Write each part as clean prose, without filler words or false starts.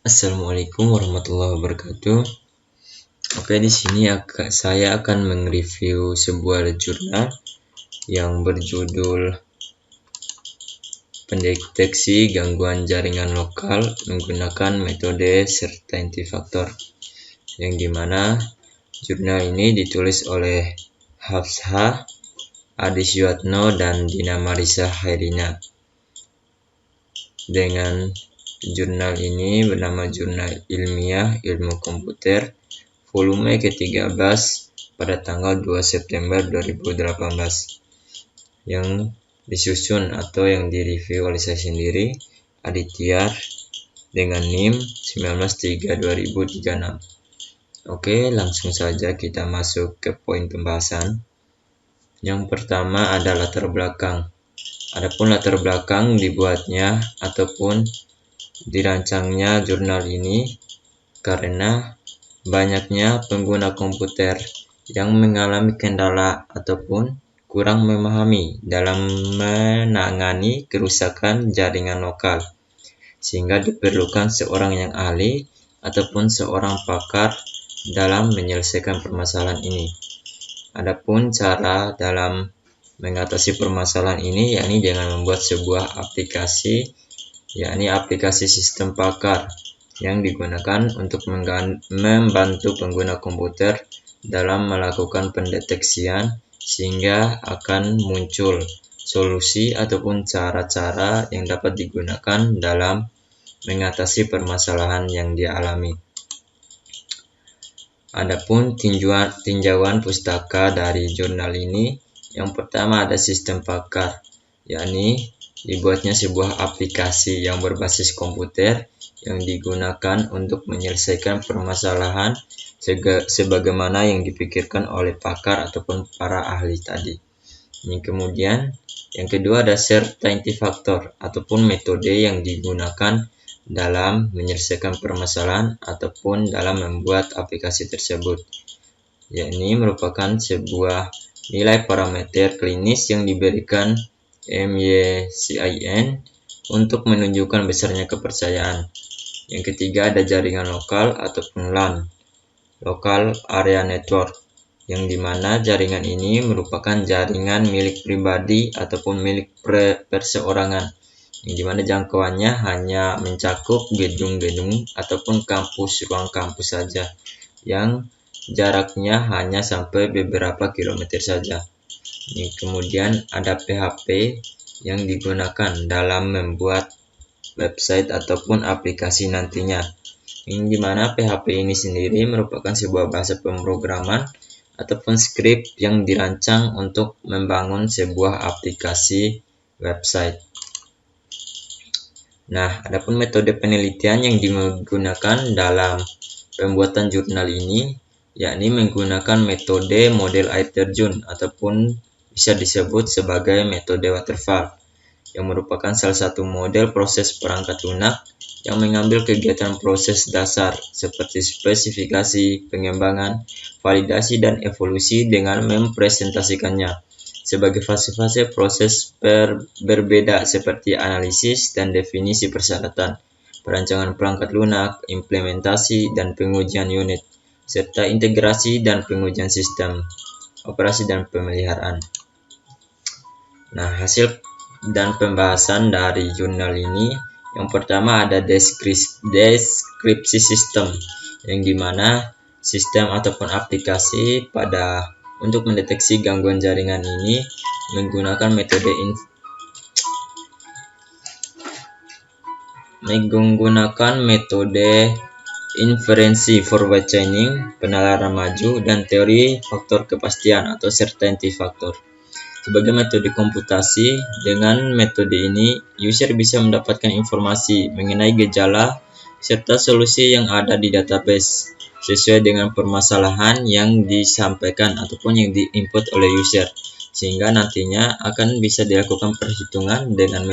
Assalamualaikum warahmatullahi wabarakatuh. Oke, di sini saya akan mereview sebuah jurnal yang berjudul Pendeteksi Gangguan Jaringan Lokal menggunakan metode Certainty Factor, yang dimana jurnal ini ditulis oleh Hafsah, Adi Suatno, dan Dina Marisa Hairina. Dengan jurnal ini bernama Jurnal Ilmiah Ilmu Komputer volume ke-13 pada tanggal 2 September 2018 yang disusun atau yang direview oleh saya sendiri, Adityar, dengan NIM 19.3.2036. Oke, langsung saja kita masuk ke poin pembahasan. Yang pertama ada latar belakang. Adapun latar belakang dibuatnya ataupun dirancangnya jurnal ini karena banyaknya pengguna komputer yang mengalami kendala ataupun kurang memahami dalam menangani kerusakan jaringan lokal, sehingga diperlukan seorang yang ahli ataupun seorang pakar dalam menyelesaikan permasalahan ini. Adapun cara dalam mengatasi permasalahan ini yakni dengan membuat sebuah aplikasi, yakni aplikasi sistem pakar yang digunakan untuk membantu pengguna komputer dalam melakukan pendeteksian, sehingga akan muncul solusi ataupun cara-cara yang dapat digunakan dalam mengatasi permasalahan yang dialami. Adapun tinjauan pustaka dari jurnal ini, yang pertama ada sistem pakar, yakni dibuatnya sebuah aplikasi yang berbasis komputer yang digunakan untuk menyelesaikan permasalahan sebagaimana yang dipikirkan oleh pakar ataupun para ahli tadi. Kemudian yang kedua ada Certainty Factor ataupun metode yang digunakan dalam menyelesaikan permasalahan ataupun dalam membuat aplikasi tersebut, yakni merupakan sebuah nilai parameter klinis yang diberikan MYCIN untuk menunjukkan besarnya kepercayaan. Yang ketiga ada jaringan lokal ataupun LAN, Local Area Network, yang dimana jaringan ini merupakan jaringan milik pribadi ataupun milik perseorangan, yang dimana jangkauannya hanya mencakup gedung-gedung ataupun ruang kampus saja, yang jaraknya hanya sampai beberapa kilometer saja. Kemudian ada PHP yang digunakan dalam membuat website ataupun aplikasi nantinya, yang dimana PHP ini sendiri merupakan sebuah bahasa pemrograman ataupun skrip yang dirancang untuk membangun sebuah aplikasi website. Nah, adapun metode penelitian yang digunakan dalam pembuatan jurnal ini yakni menggunakan metode model air terjun ataupun bisa disebut sebagai metode waterfall, yang merupakan salah satu model proses perangkat lunak yang mengambil kegiatan proses dasar seperti spesifikasi, pengembangan, validasi, dan evolusi dengan mempresentasikannya sebagai fase-fase proses berbeda seperti analisis dan definisi persyaratan, perancangan perangkat lunak, implementasi dan pengujian unit, serta integrasi dan pengujian sistem operasi dan pemeliharaan. Nah, hasil dan pembahasan dari jurnal ini, yang pertama ada deskripsi sistem, yang dimana sistem ataupun aplikasi untuk mendeteksi gangguan jaringan ini menggunakan metode inferensi forward chaining, penalaran maju, dan teori faktor kepastian atau certainty factor. Sebagai metode komputasi, dengan metode ini user bisa mendapatkan informasi mengenai gejala serta solusi yang ada di database sesuai dengan permasalahan yang disampaikan ataupun yang diinput oleh user, sehingga nantinya akan bisa dilakukan perhitungan dengan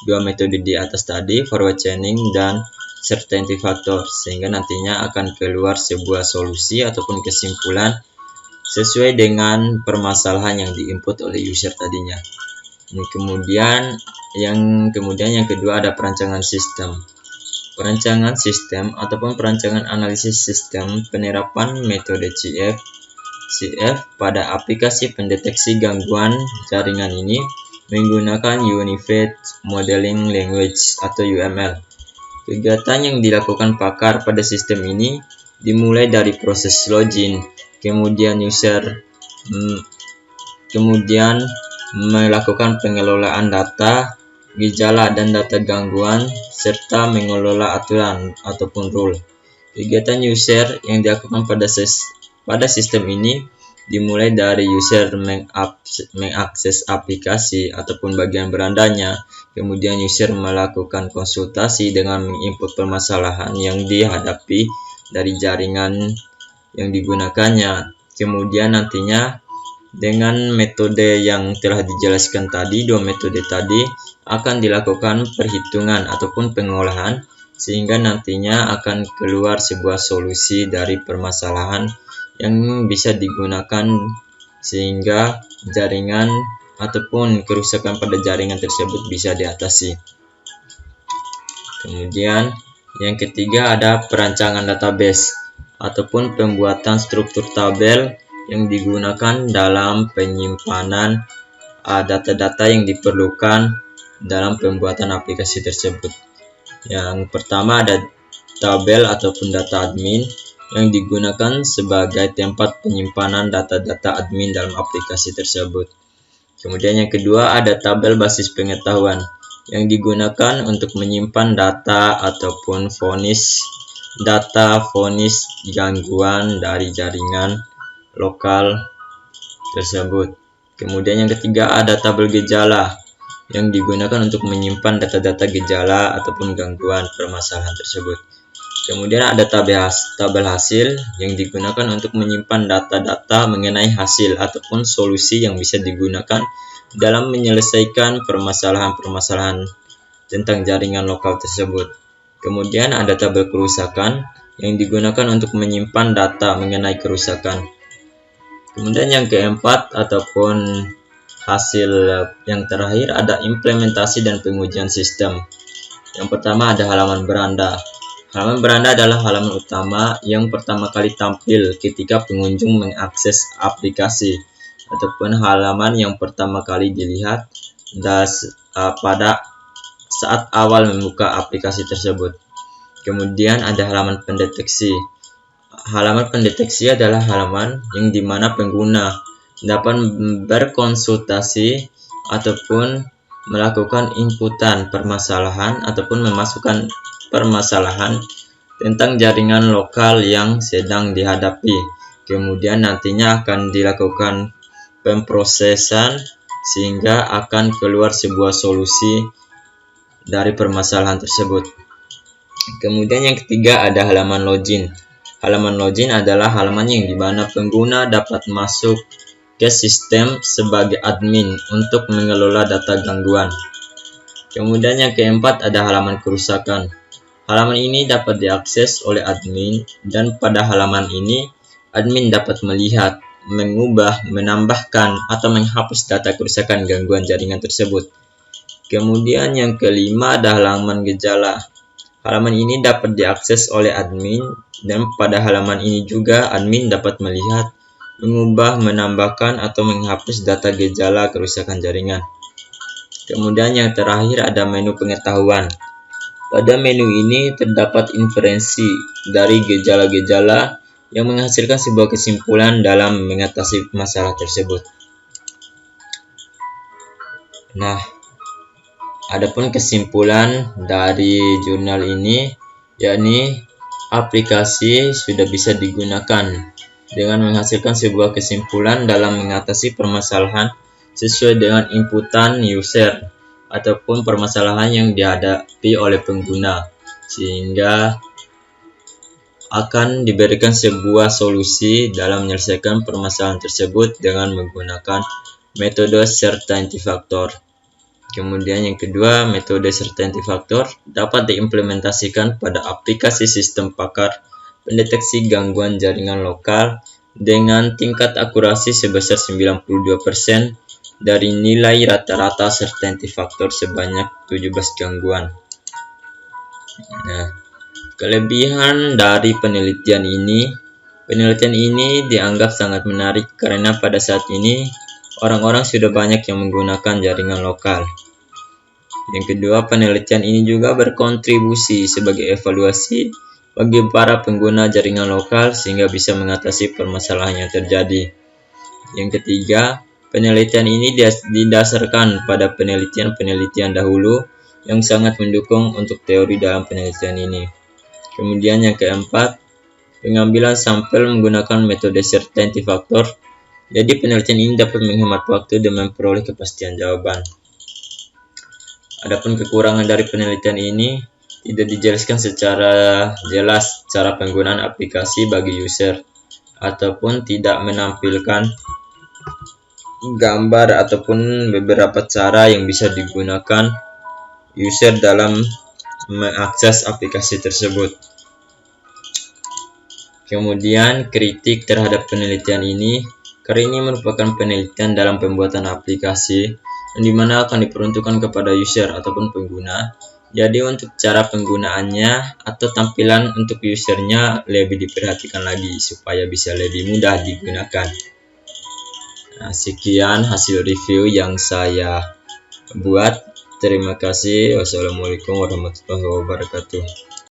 dua metode di atas tadi, forward chaining dan certainty factor, sehingga nantinya akan keluar sebuah solusi ataupun kesimpulan sesuai dengan permasalahan yang diinput oleh user tadinya. Kemudian yang kedua ada perancangan sistem. perancangan sistem ataupun perancangan analisis sistem penerapan metode CF pada aplikasi pendeteksi gangguan jaringan ini menggunakan Unified Modeling Language atau UML. Kegiatan yang dilakukan pakar pada sistem ini dimulai dari proses login, kemudian melakukan pengelolaan data, gejala dan data gangguan, serta mengelola aturan ataupun rule. Kegiatan user yang dilakukan pada sistem ini dimulai dari user mengakses aplikasi ataupun bagian berandanya, kemudian user melakukan konsultasi dengan menginput permasalahan yang dihadapi dari jaringan yang digunakannya. Kemudian nantinya dengan metode yang telah dijelaskan tadi, dua metode tadi akan dilakukan perhitungan ataupun pengolahan sehingga nantinya akan keluar sebuah solusi dari permasalahan yang bisa digunakan sehingga jaringan ataupun kerusakan pada jaringan tersebut bisa diatasi. Kemudian yang ketiga ada perancangan database ataupun pembuatan struktur tabel yang digunakan dalam penyimpanan data-data yang diperlukan dalam pembuatan aplikasi tersebut. Yang pertama ada tabel ataupun data admin yang digunakan sebagai tempat penyimpanan data-data admin dalam aplikasi tersebut. Kemudian yang kedua ada tabel basis pengetahuan yang digunakan untuk menyimpan data ataupun vonis gangguan dari jaringan lokal tersebut. Kemudian yang ketiga ada tabel gejala yang digunakan untuk menyimpan data-data gejala ataupun gangguan permasalahan tersebut. Kemudian ada tabel hasil yang digunakan untuk menyimpan data-data mengenai hasil ataupun solusi yang bisa digunakan dalam menyelesaikan permasalahan-permasalahan tentang jaringan lokal tersebut. Kemudian ada tabel kerusakan yang digunakan untuk menyimpan data mengenai kerusakan. Kemudian yang keempat ataupun hasil yang terakhir ada implementasi dan pengujian sistem. Yang pertama ada halaman beranda. Halaman beranda adalah halaman utama yang pertama kali tampil ketika pengunjung mengakses aplikasi ataupun halaman yang pertama kali dilihat pada saat awal membuka aplikasi tersebut. Kemudian ada halaman pendeteksi. Halaman pendeteksi adalah halaman yang dimana pengguna dapat berkonsultasi ataupun melakukan inputan permasalahan ataupun memasukkan permasalahan tentang jaringan lokal yang sedang dihadapi. Kemudian nantinya akan dilakukan pemrosesan sehingga akan keluar sebuah solusi dari permasalahan tersebut. Kemudian yang ketiga ada halaman login. Halaman login adalah halaman yang dimana pengguna dapat masuk ke sistem sebagai admin untuk mengelola data gangguan. Kemudian yang keempat ada halaman kerusakan. Halaman ini dapat diakses oleh admin dan pada halaman ini admin dapat melihat, mengubah, menambahkan atau menghapus data kerusakan gangguan jaringan tersebut. Kemudian yang kelima ada halaman gejala. Halaman ini dapat diakses oleh admin dan pada halaman ini juga admin dapat melihat, mengubah, menambahkan atau menghapus data gejala kerusakan jaringan. Kemudian yang terakhir ada menu pengetahuan. Pada menu ini terdapat inferensi dari gejala-gejala yang menghasilkan sebuah kesimpulan dalam mengatasi masalah tersebut. Nah, adapun kesimpulan dari jurnal ini yakni aplikasi sudah bisa digunakan dengan menghasilkan sebuah kesimpulan dalam mengatasi permasalahan sesuai dengan inputan user ataupun permasalahan yang dihadapi oleh pengguna, sehingga akan diberikan sebuah solusi dalam menyelesaikan permasalahan tersebut dengan menggunakan metode certainty factor. Kemudian yang kedua, metode certainty factor dapat diimplementasikan pada aplikasi sistem pakar pendeteksi gangguan jaringan lokal dengan tingkat akurasi sebesar 92% dari nilai rata-rata certainty factor sebanyak 17 gangguan. Nah, Kelebihan dari penelitian ini dianggap sangat menarik karena pada saat ini orang-orang sudah banyak yang menggunakan jaringan lokal. Yang kedua, penelitian ini juga berkontribusi sebagai evaluasi bagi para pengguna jaringan lokal sehingga bisa mengatasi permasalahan yang terjadi. Yang ketiga, penelitian ini didasarkan pada penelitian-penelitian dahulu yang sangat mendukung untuk teori dalam penelitian ini. Kemudian yang keempat, pengambilan sampel menggunakan metode certainty factor. Jadi penelitian ini dapat menghemat waktu dan memperoleh kepastian jawaban. Adapun kekurangan dari penelitian ini, tidak dijelaskan secara jelas cara penggunaan aplikasi bagi user, ataupun tidak menampilkan gambar ataupun beberapa cara yang bisa digunakan user dalam mengakses aplikasi tersebut. Kemudian kritik terhadap penelitian ini, karena ini merupakan penelitian dalam pembuatan aplikasi yang dimana akan diperuntukkan kepada user ataupun pengguna. Jadi untuk cara penggunaannya atau tampilan untuk usernya lebih diperhatikan lagi supaya bisa lebih mudah digunakan. Nah, sekian hasil review yang saya buat. Terima kasih. Wassalamualaikum warahmatullahi wabarakatuh.